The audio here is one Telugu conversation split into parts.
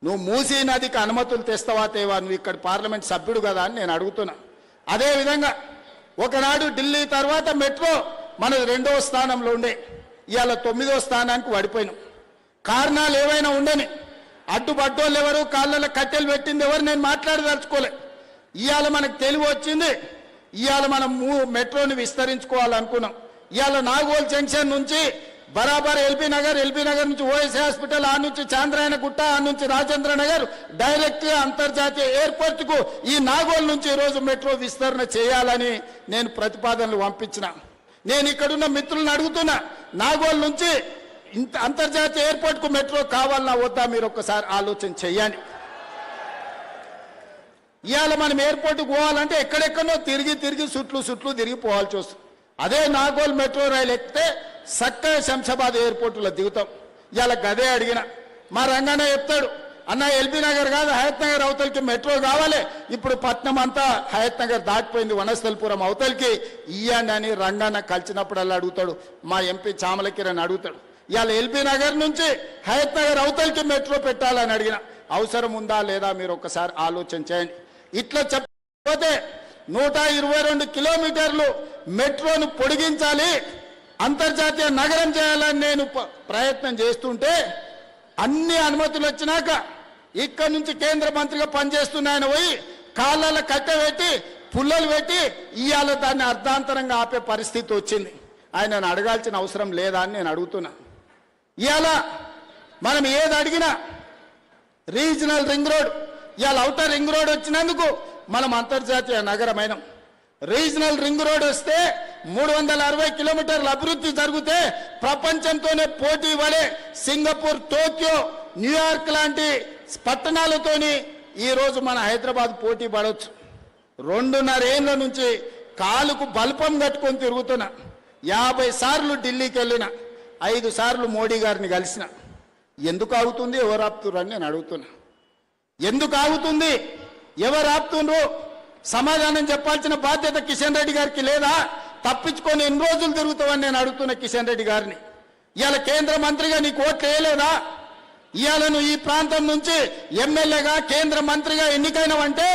నువ్వు మూసీ నదికి అనుమతులు తెస్తావా తేవా, నువ్వు ఇక్కడ పార్లమెంట్ సభ్యుడు కదా అని నేను అడుగుతున్నా. అదేవిధంగా ఒకనాడు ఢిల్లీ తర్వాత మెట్రో మనది 2వ స్థానంలో ఉండే, ఇవాళ 9వ స్థానానికి పడిపోయినాం. కారణాలు ఏవైనా ఉండని, అడ్డుపడ్డోళ్ళు ఎవరు, కాళ్ళలో కట్టెలు పెట్టింది ఎవరు, నేను మాట్లాడదలుచుకోలే. ఇవాళ మనకు తెలివి వచ్చింది, ఇవాళ మనం మెట్రోని విస్తరించుకోవాలనుకున్నాం. ఇవాళ నాగోల్ జంక్షన్ నుంచి బరాబర్ ఎల్బీ నగర్ నుంచి ఓఎస్ఏ హాస్పిటల్, ఆ నుంచి చాంద్రాయణ గుట్ట, ఆ నుంచి రాజేంద్ర నగర్ డైరెక్ట్గా అంతర్జాతీయ ఎయిర్పోర్ట్కు ఈ నాగోల్ నుంచి ఈరోజు మెట్రో విస్తరణ చేయాలని నేను ప్రతిపాదనలు పంపించిన. నేను ఇక్కడున్న మిత్రులను అడుగుతున్నా, నాగోల్ నుంచి అంతర్జాతీయ ఎయిర్పోర్ట్కు మెట్రో కావాలన్నా వద్దా, మీరు ఒక్కసారి ఆలోచన చేయండి. ఇవాళ మనం ఎయిర్పోర్ట్కి పోవాలంటే ఎక్కడెక్కడో తిరిగి చుట్లు తిరిగిపోవాల్సి వస్తుంది. అదే నాగోల్ మెట్రో రైలు ఎక్కితే చక్కగా శంషాబాద్ ఎయిర్పోర్టులో దిగుతాం. ఇవాళ గదే అడిగిన, మా రంగన్న చెప్తాడు, అన్న ఎల్బీ నగర్ కాదు హయత్ నగర్ అవతలికి మెట్రో కావాలి, ఇప్పుడు పట్నం అంతా హయత్ నగర్ దాటిపోయింది, వనస్థలిపురం అవతలికి ఇయ్యండి అని రంగన్న కలిసినప్పుడల్లా అడుగుతాడు. మా ఎంపీ చామల కిరణ్ అడుగుతాడు, ఇవాళ ఎల్బీ నగర్ నుంచి హయత్ నగర్ అవతలికి మెట్రో పెట్టాలని అడిగిన. అవసరం ఉందా లేదా మీరు ఒక్కసారి ఆలోచన చేయండి. ఇట్లా చెప్పకపోతే 122 కిలోమీటర్లు మెట్రోను పొడిగించాలి, అంతర్జాతీయ నగరం చేయాలని నేను ప్రయత్నం చేస్తుంటే అన్ని అనుమతులు వచ్చినాక ఇక్కడ నుంచి కేంద్ర మంత్రిగా పనిచేస్తున్న ఆయన పోయి కాళ్ళ కట్టెపెట్టి పుల్లలు పెట్టి ఇవాళ దాన్ని అర్ధాంతరంగా ఆపే పరిస్థితి వచ్చింది. ఆయనను అడగాల్సిన అవసరం లేదా అని నేను అడుగుతున్నా. ఇవాళ మనం ఏది అడిగినా రీజనల్ రింగ్ రోడ్, ఇవాళ ఔటర్ రింగ్ రోడ్ వచ్చినందుకు మనం అంతర్జాతీయ నగరమైనం. రీజనల్ రింగ్ రోడ్ వస్తే 360 కిలోమీటర్ల అభివృద్ధి జరిగితే ప్రపంచంతోనే పోటీ పడే సింగపూర్, టోక్యో, న్యూయార్క్ లాంటి పట్టణాలతోని ఈరోజు మన హైదరాబాద్ పోటీ పడవచ్చు. 2.5 ఏళ్ల నుంచి కాలుకు బల్పం కట్టుకొని తిరుగుతున్నా. 50 సార్లు ఢిల్లీకి వెళ్ళిన, 5 సార్లు మోడీ గారిని కలిసిన. ఎందుకు ఆగుతుంది, ఎవరు ఆపుతున్నారు నేను అడుగుతున్నా. ఎందుకు ఆగుతుంది, ఎవరు ఆపుతుండ్రు, సమాధానం చెప్పాల్సిన బాధ్యత కిషన్ రెడ్డి గారికి లేదా? తప్పించుకొని ఎన్ని రోజులు తిరుగుతావని నేను అడుగుతున్న కిషన్ రెడ్డి గారిని. ఇవాళ కేంద్ర మంత్రిగా నీకు ఓట్లు వేయలేదా? ఇవాళ నువ్వు ఈ ప్రాంతం నుంచి ఎమ్మెల్యేగా కేంద్ర మంత్రిగా ఎన్నికైనవంటే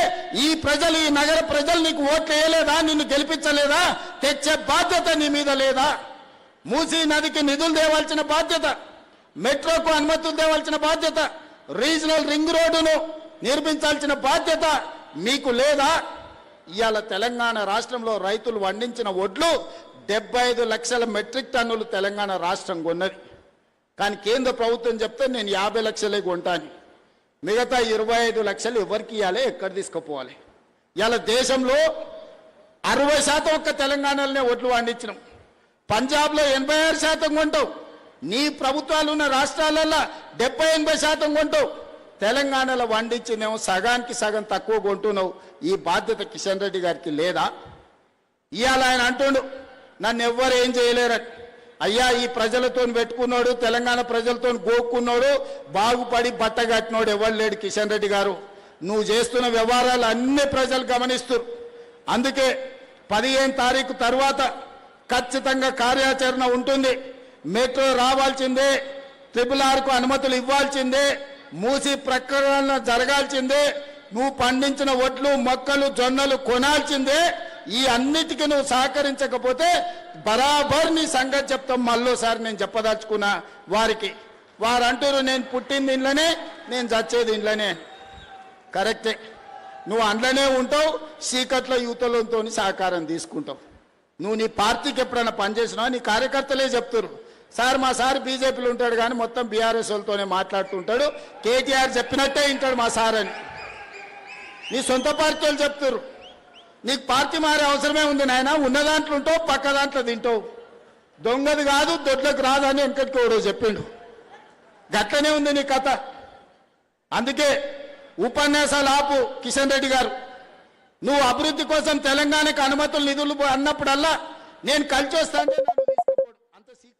ఈ ప్రజలు, ఈ నగర ప్రజలు నీకు ఓట్లు వేయలేదా? నిన్ను గెలిపించలేదా? తెచ్చే బాధ్యత నీ మీద లేదా? మూసీ నదికి నిధులు తేవాల్సిన బాధ్యత, మెట్రోకు అనుమతులు తేవాల్సిన బాధ్యత, రీజనల్ రింగ్ రోడ్డును నిర్మించాల్సిన బాధ్యత మీకు లేదా? ఇవాళ తెలంగాణ రాష్ట్రంలో రైతులు పండించిన వడ్లు 75 లక్షల మెట్రిక్ టన్నులు తెలంగాణ రాష్ట్రం కొన్నది. కానీ కేంద్ర ప్రభుత్వం చెప్తే నేను 50 లక్షలే కొంటాను, మిగతా 25 లక్షలు ఎవరికి ఇవ్వాలి, ఎక్కడ తీసుకుపోవాలి? ఇవాళ దేశంలో 60% ఒక్క తెలంగాణలోనే వడ్లు పండించినాం. పంజాబ్లో 86% కొంటావు, నీ ప్రభుత్వాలు ఉన్న రాష్ట్రాలలో 70-80% కొంటావు. తెలంగాణలో వండించినేమో సగానికి సగం తక్కువ కొంటున్నావు. ఈ బాధ్యత కిషన్ రెడ్డి గారికి లేదా? ఇవాళ ఆయన అంటుండు నన్ను ఎవ్వరు ఏం చేయలేరని. అయ్యా, ఈ ప్రజలతో పెట్టుకున్నాడు, తెలంగాణ ప్రజలతో గోక్కున్నాడు, బాగుపడి బట్ట కట్టినోడు ఎవరు లేడు కిషన్ రెడ్డి గారు. నువ్వు చేస్తున్న వ్యవహారాలు అన్ని ప్రజలు గమనిస్తారు. అందుకే 15 తారీఖు తర్వాత ఖచ్చితంగా కార్యాచరణ ఉంటుంది. మెట్రో రావాల్సిందే, RRRకు అనుమతులు ఇవ్వాల్సిందే, మూసి ప్రకటన జరగాల్సిందే, నువ్వు పండించిన వడ్లు, మొక్కలు, జొన్నలు కొనాల్సిందే. ఈ అన్నిటికీ నువ్వు సహకరించకపోతే బరాబర్ నీ సంగతి చెప్తాం. మళ్ళోసారి నేను చెప్పదలుచుకున్నా వారికి. వారు అంటారు నేను పుట్టింది ఇంట్లోనే, నేను చచ్చేది ఇంట్లోనే. కరెక్టే, నువ్వు అందులోనే ఉంటావు, చీకట్లో యువతలతో సహకారం తీసుకుంటావు. నువ్వు నీ పార్టీకి ఎప్పుడైనా పనిచేసినావు, నీ కార్యకర్తలే చెప్తారు, సార్ మా సార్ బీజేపీలో ఉంటాడు కానీ మొత్తం బీఆర్ఎస్ వాళ్ళతోనే మాట్లాడుతుంటాడు, కేటీఆర్ చెప్పినట్టే వింటాడు మా సార్ అని నీ సొంత పార్టీ వాళ్ళు చెప్తారు. నీకు పార్టీ మారే అవసరమే ఉంది నాయన, ఉన్న దాంట్లో ఉంటావు, పక్క దాంట్లో తింటావు. దొంగది కాదు, దొడ్లకు రాదు అని వెనకటికి ఎవడో చెప్పిండు. గట్లనే ఉంది నీ కథ. అందుకే ఉపన్యాసాలు ఆపు కిషన్ రెడ్డి గారు. నువ్వు అభివృద్ధి కోసం తెలంగాణకు అనుమతులు, నిధులు అన్నప్పుడల్లా నేను కలిసి వస్తాను.